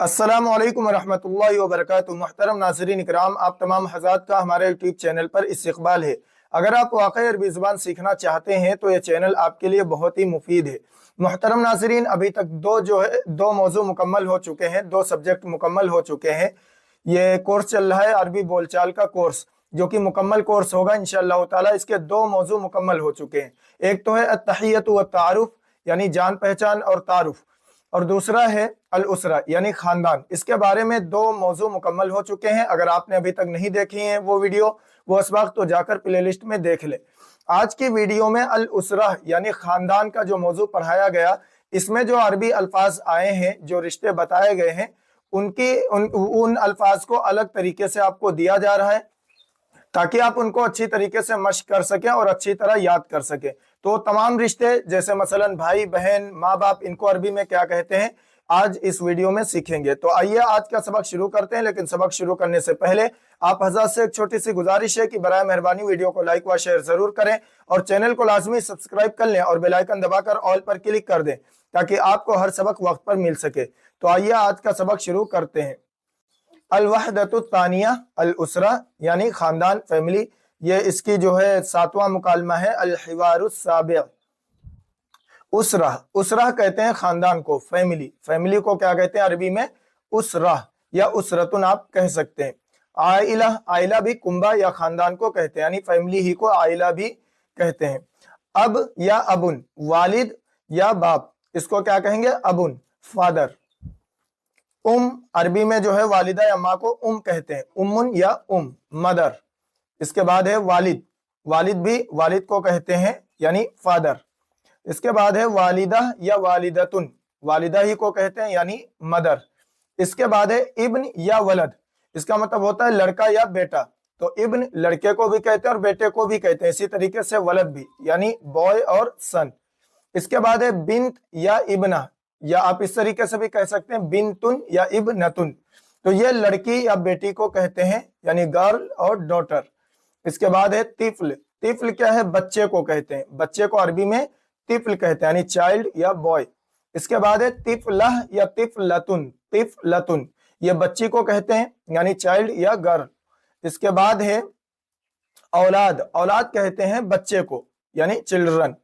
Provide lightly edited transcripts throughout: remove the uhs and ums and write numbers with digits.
अस्सलामु अलैकुम वरहमतुल्लाहि वबरकातुहू। मुहतरम नाज़रीन इकराम, आप तमाम हज़रात का हमारे यूट्यूब चैनल पर इस्तक़बाल है। अगर आप वाक़ई अरबी ज़ुबान सीखना चाहते हैं तो ये चैनल आपके लिए बहुत ही मुफीद है। मुहतरम नाज़रीन, अभी तक दो मौज़ू मुकम्मल हो चुके हैं, दो सब्जेक्ट मुकम्मल हो चुके हैं। ये कोर्स चल रहा है अरबी बोलचाल का कोर्स, जो कि मुकम्मल कोर्स होगा इंशाअल्लाह ताला। इसके दो मौज़ू मुकम्मल हो चुके हैं। एक तो है अत्तहियतु व तारुफ, यानी जान पहचान और तारुफ, और दूसरा है अल उसरा यानी खानदान। इसके बारे में दो मौजू मुकम्मल हो चुके हैं। अगर आपने अभी तक नहीं देखी है वो वीडियो, वो इस वक्त तो जाकर प्लेलिस्ट में देख ले। आज की वीडियो में अल उसरा यानी खानदान का जो मौजू पढ़ाया गया, इसमें जो अरबी अल्फाज आए हैं, जो रिश्ते बताए गए हैं, उन अल्फाज को अलग तरीके से आपको दिया जा रहा है ताकि आप उनको अच्छी तरीके से मश्क कर सकें और अच्छी तरह याद कर सकें। तो तमाम रिश्ते, जैसे मसलन भाई बहन माँ बाप, इनको अरबी में क्या कहते हैं, आज इस वीडियो में सीखेंगे। तो आइए आज का सबक शुरू करते हैं। लेकिन सबक शुरू करने से पहले आप हज़रात से एक छोटी सी गुजारिश है कि बराए मेहरबानी वीडियो को लाइक व शेयर जरूर करें और चैनल को लाजमी सब्सक्राइब कर लें और बेल आइकन दबाकर ऑल पर क्लिक कर दें ताकि आपको हर सबक वक्त पर मिल सके। तो आइए आज का सबक शुरू करते हैं। अल वहदतु तानिया अल उसरा यानी खानदान, फैमिली। ये इसकी जो है 7वां मुकालमा है। अल हिवारुस साबिअ, उसरा, उसरा कहते हैं खानदान को, फैमिली। फैमिली को क्या कहते हैं अरबी में? उसरा या उसरतुन आप कह सकते हैं। आइला, आइला भी कुंबा या खानदान को कहते हैं, यानी फैमिली ही को आइला भी कहते हैं। अब या अबुन, वालिद या बाप, इसको क्या कहेंगे? अबुन, फादर। अरबी में जो है वालिदा या माँ को कहते हैं, उम्मुन या मदर। इसके बाद है वालिद, वालिद भी वालिद को कहते हैं यानी फादर। इसके बाद है वालिदा या वालिदतुन, वालिदा ही को कहते हैं यानी मदर। इसके बाद है इब्न या वलद, इसका मतलब होता है लड़का या बेटा। तो इब्न लड़के को भी कहते हैं और बेटे को भी कहते हैं। इसी तरीके से वलद भी यानी बॉय और सन। इसके बाद है बिन्त या इब्ना, या आप इस तरीके से भी कह सकते हैं बिनतुन या इब्नतुन। तो ये लड़की या बेटी को कहते हैं यानी गर्ल और डॉटर। इसके बाद है तिफल, तिफल क्या है? बच्चे को कहते हैं, बच्चे को अरबी में तिफल कहते हैं यानी चाइल्ड या बॉय। इसके बाद है तिफलह या तिफलतुन, तिफलतुन ये बच्ची को कहते हैं यानी चाइल्ड या गर्ल। इसके बाद है औलाद, औलाद कहते हैं बच्चे को यानी चिल्ड्रन।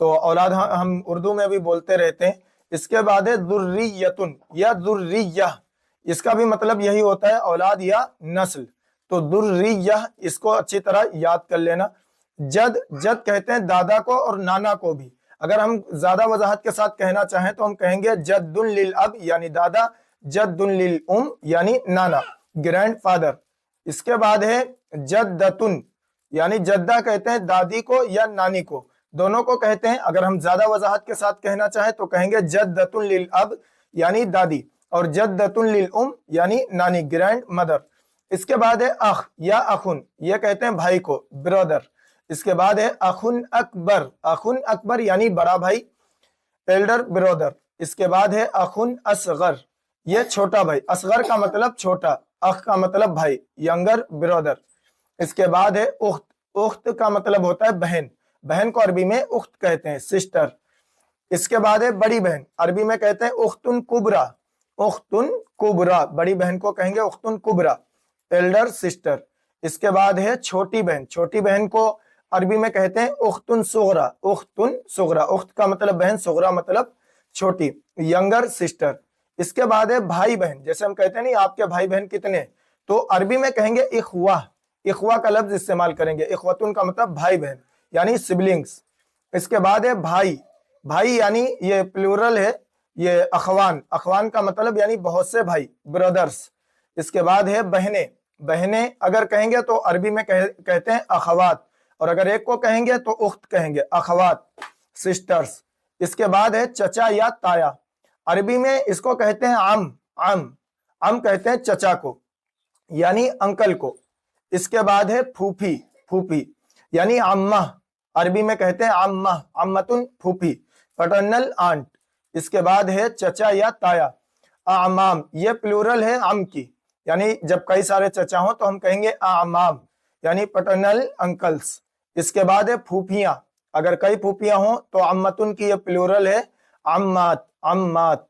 तो औलाद हम उर्दू में भी बोलते रहते हैं। इसके बाद है दुर्रियतुन या दुर्रिया, इसका भी मतलब यही होता है औलाद या नस्ल। तो दुर्रिया, इसको अच्छी तरह याद कर लेना। जद, जद कहते हैं दादा को और नाना को भी। अगर हम ज्यादा वजाहत के साथ कहना चाहें तो हम कहेंगे जद्दुन लिल अब यानी दादा, जद्दुन लिल यानी नाना, ग्रैंड फादर। इसके बाद है जद्दतुन, यानी जद्दा कहते हैं दादी को या नानी को, दोनों को कहते हैं। अगर हम ज्यादा वजाहत के साथ कहना चाहें तो कहेंगे जद्दतुन लिल अब यानी दादी, और जद्दतुन लिल यानी नानी, ग्रैंड मदर। इसके बाद है अख या अखुन, ये कहते हैं भाई को, ब्रदर। इसके बाद है अखुन अकबर, अखुन अकबर यानी बड़ा भाई, एल्डर ब्रदर। इसके बाद है अखुन असगर, ये छोटा भाई, असगर का मतलब छोटा, अख का मतलब भाई, यंगर ब्रदर। इसके बाद है उख्त, उख्त का मतलब होता है बहन, बहन को अरबी में उख्त कहते हैं, सिस्टर। इसके बाद है बड़ी बहन, अरबी में कहते हैं उख्तुन कुबरा, उख्तुन कुबरा, बड़ी बहन को कहेंगे उख्तुन कुबरा, एल्डर सिस्टर। इसके बाद है छोटी बहन, छोटी बहन को अरबी में कहते हैं उख्तुन सुगरा, उख्तुन सुगरा, उख्त का मतलब बहन, सुगरा मतलब छोटी, यंगर सिस्टर। इसके बाद है भाई बहन, जैसे हम कहते हैं नहीं आपके भाई बहन कितने, तो अरबी में कहेंगे इखवा, इखवा का लफ्ज इस्तेमाल करेंगे। इखवतुन का मतलब भाई बहन यानी सिबलिंग्स। इसके बाद है भाई, भाई यानी ये प्लूरल है, ये अखवान, अखवान का मतलब यानी बहुत से भाई, ब्रदर्स। इसके बाद है बहने, बहने अगर कहेंगे तो अरबी में कहते हैं अखवात, और अगर एक को कहेंगे तो उख्त कहेंगे, अखवात, सिस्टर्स। इसके बाद है चचा या ताया, अरबी में इसको कहते हैं आम कहते हैं चचा को यानी अंकल को। इसके बाद है फूफी, फूफी यानी अम्मा, अरबी में कहते हैं अम्मा, अम्मतुन फूफी, पैटर्नल आंट। इसके बाद है चचा या ताया, आमाम, ये प्लूरल है अम की, यानी जब कई सारे चचा हो तो हम कहेंगे आमाम यानी पैटर्नल अंकल्स। इसके बाद है फूफियां, अगर कई फूफियां हो तो अम्मतुन की ये प्लूरल है अम्मात, अम्मात।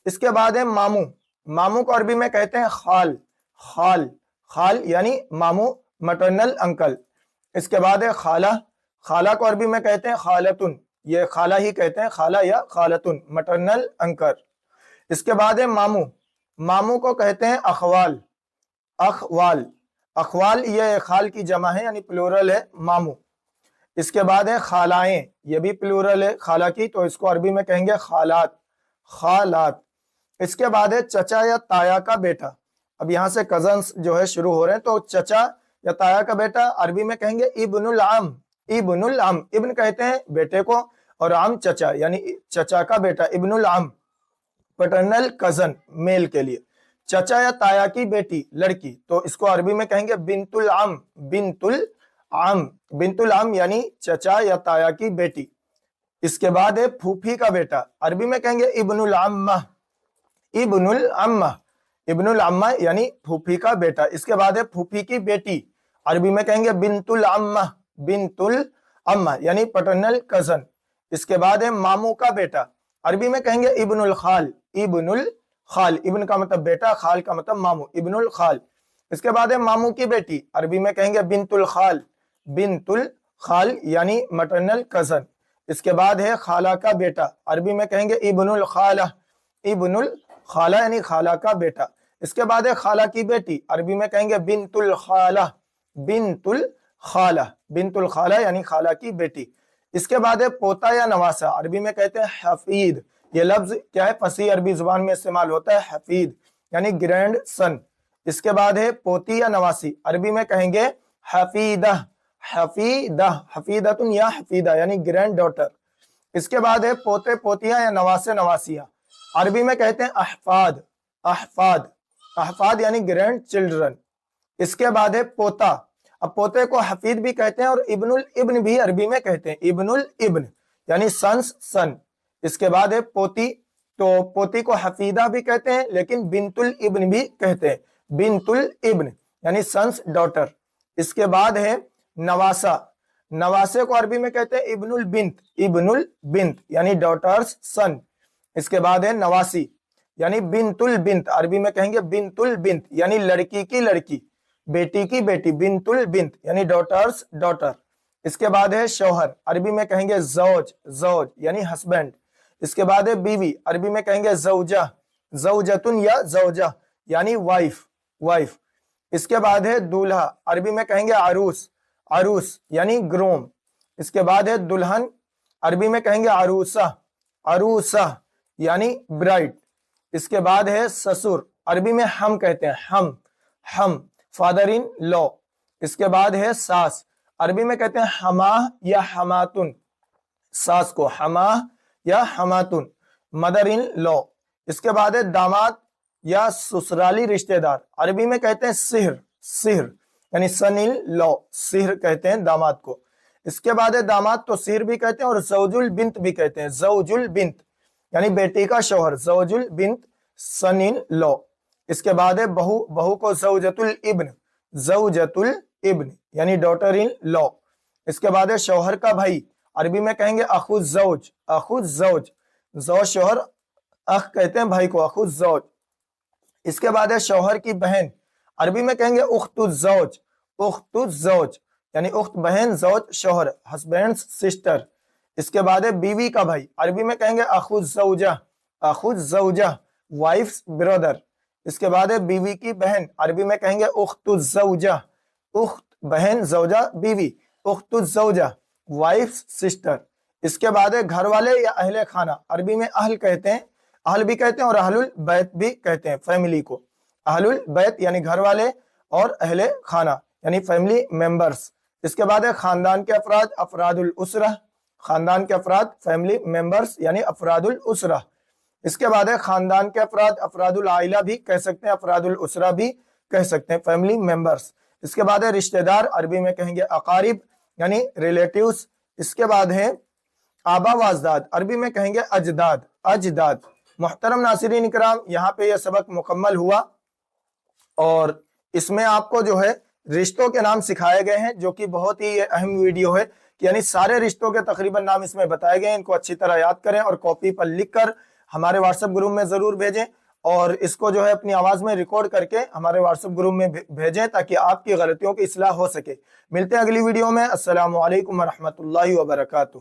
इसके बाद है मामू, ماموں کو عربی میں کہتے ہیں خال، خال، خال یعنی ماموں، مٹرنل انکل۔ اس کے بعد ہے خالہ، خالہ کو عربی میں کہتے ہیں خالتن، یہ خالہ ہی کہتے ہیں، خالہ یا خالتن، مٹرنل انکل۔ اس کے بعد ہے ماموں، ماموں کو کہتے ہیں اخوال، اخوال، اخوال یہ خال کی جمع ہے یعنی پلورل ہے ماموں۔ اس کے بعد ہے خالائیں، یہ بھی پلورل ہے خالہ کی، تو اس کو عربی میں کہیں گے خالات، خالات۔ اس کے بعد ہے چچا یا تایا کا بیٹا، اب یہاں سے کزنس جو ہے شروع ہو رہے ہیں، تو چچا یا تایا کا بیٹا عربی میں کہیں گے ابن العم، ابن العم، ابن کہتے ہیں بیٹے کو اور عم چچا یعنی چچا کا بیٹا، ابن العم، پیٹرنل کزن میل کے لیے۔ چچا یا تایا کی بیٹی لڑکی تو اس کو عربی میں کہیں گے بنت العم، بنت العم، بنت العم یعنی چچا یا تایا کی بیٹی۔ اس کے بعد ہے پھوپھی کا بیٹا، عربی میں کہیں گے ابن العمہ، ابن العمہ، ابن العمہ یعنی پھوپھی کا بیٹا۔ اس کے بعد ہے پھوپھی کی بیٹی، عربی میں کہیں گے بنت العمہ، بنت العمہ یعنی پیٹرنل کزن۔ اس کے بعد ہے ماموں کا بیٹا، عربی میں کہیں گے ابن الخال، ابن الخال، ابن کا مطلب بیٹا، خال کا مطلب ماموں، ابن الخال۔ اس کے بعد ہے ماموں کی بیٹی، عربی میں کہیں گے بنت الخال، بنت الخال یعنی مٹرنل کزن۔ اس کے بعد ہے خالہ کا بیٹا، عربی میں کہیں گے ابن الخالہ، ابن الخالہ یعنی خالہ کا بیٹا۔ اس کے بعد ہے خالہ کی بیٹی، عربی میں کہیں گے بنت الخالہ، بنت الخالہ، بنت الخالہ یعنی خالہ کی بیٹی۔ اس کے بعد ہے پوتا یا نواسا، عربی میں کہتے ہیں حفید، یہ لفظ کیا ہے فصیح عربی زبان میں استعمال ہوتا ہے حفید یعنی گرینڈ سن۔ اس کے بعد ہے پوتی یا نواسی، عربی میں کہیں گے حفیدہ، حفیدہ، حفیدتن یا حفیدہ یعنی گرینڈ ڈاٹر۔ اس کے بعد ہے پوتے پوتیاں یا نواسے نواسیاں، عربی میں کہتے ہیں احفاد، احفاد، احفاد یعنی گرینڈ چلڈرن۔ اس کے بعد ہے پوتا، اب پوتے کو حفید بھی کہتے ہیں اور ابن الابن بھی عربی میں کہتے ہیں، ابن الابن یعنی سنس سن۔ اس کے بعد ہے پوتی، تو پوتی کو حفیدہ بھی کہتے ہیں لیکن بنت الابن بھی کہتے ہیں، بنت الابن یعنی سنس ڈاٹر۔ اس کے بعد ہے نواسا، نواسے کو عربی میں کہتے ہیں ابن البنت، ابن البنت یعنی ڈاٹرز سن۔ اس کے بعد ہے نواسی یعنی بنت البنت، عربی میں کہیں گے بنت البنت یعنی لڑکی کی لڑکی، بیٹی کی بیٹی، بنت البنت یعنی ڈاٹرز ڈاٹر۔ اس کے بعد ہے شوہر، عربی میں کہیں گے زوج، زوج یعنی ہسبینڈ۔ اس کے بعد ہے بیوی، عربی میں کہیں گے زوجہ، زوجتن یا زوجہ یعنی وائف، وائف۔ اس کے بعد ہے دولہا، عربی میں کہیں گے عروس، عروس یعنی گروم۔ اس کے بعد ہے دلہن، عربی میں کہیں گے عروسہ، عروسہ یعنی برائڈ۔ اس کے بعد ہے سسر، عربی میں ہم کہتے ہیں، ہم، ہم، فادر ان لا۔ اس کے بعد ہے ساس، عربی میں کہتے ہیں حماہ یا حماتن، ساس کو حماہ یا حماتن، مدر ان لا۔ اس کے بعد ہے داماد یا سسرالی رشتہ دار، عربی میں کہتے ہیں سہر، سہر یعنی سن ان لا، سہر کہتے ہیں داماد کو۔ اس کے بعد ہے داماد تو سہر بھی کہتے ہیں اور زوج البنت بھی کہتے ہیں، زوج البنت یعنی بیٹی کا شوہر، زوج البنت سن ان لا۔ اس کے بعد ہے بہو، بہو کو زوجت الابن، زوجت الابن یعنی ڈاٹر ان لا۔ اس کے بعد ہے شوہر کا بھائی، عربی میں کہیں گے اخو الزوج، اخو الزوج، زوج شوہر، اخ کہتے ہیں بھائی کو، اخو الزوج۔ اس کے بعد ہے شوہر کی بہن، عربی میں کہیں گے اخت الزوج، اخت الزوج یعنی اخت بہن، زوج شوہر، ہسبینڈ سسٹر۔ اس کے بعد ہے بیوی کا بھائی، عربی میں کہیں گے اخو الزوجہ، اخو الزوجہ وائفس بردر۔ اس کے بعد ہے بیوی کی بہن، عربی میں کہیں گے اخت الزوجہ، اخت بہن، زوجہ بیوی، اخت الزوجہ وائفس سسٹر۔ اس کے بعد ہے گھر والے یا اہل خانہ، عربی میں اہل کہتے ہیں، اہل بھی کہتے ہیں اور اہل البیت بھی کہتے ہیں فیملی کو، اہل البیت یعنی گھر والے اور اہل خانہ یعنی فیملی ممبرز۔ اس کے بعد ہے خاندان کے افراد، افراد الاسرہ، خاندان کے افراد فیملی ممبرز یعنی افراد الاسرہ۔ اس کے بعد ہے خاندان کے افراد، افراد العائلہ بھی کہہ سکتے ہیں، افراد الاسرہ بھی کہہ سکتے ہیں، فیملی ممبرز۔ اس کے بعد ہے رشتہ دار، عربی میں کہیں گے اقارب یعنی ریلیٹیوز۔ اس کے بعد ہے آبا و اجداد، عربی میں کہیں گے اجداد، اجداد۔ محترم ناظرین اکرام، یہاں پہ یہ سبق مکمل ہوا اور اس میں آپ کو جو ہے رشتوں کے نام سکھائے گئے ہیں، جو کہ بہت ہی اہم ویڈیو ہے، یعنی سارے رشتوں کے تقریباً نام اس میں بتائے گئے ہیں۔ ان کو اچھی طرح یاد کریں اور کاپی پر لکھ کر ہمارے واٹس ایپ گروپ میں ضرور بھیجیں اور اس کو جو ہے اپنی آواز میں ریکارڈ کر کے ہمارے واٹس ایپ گروپ میں بھیجیں تاکہ آپ کی غلطیوں کی اصلاح ہو سکے۔ ملتے ہیں اگلی ویڈیو میں۔ السلام علیکم ورحمۃ اللہ وبرکاتہ۔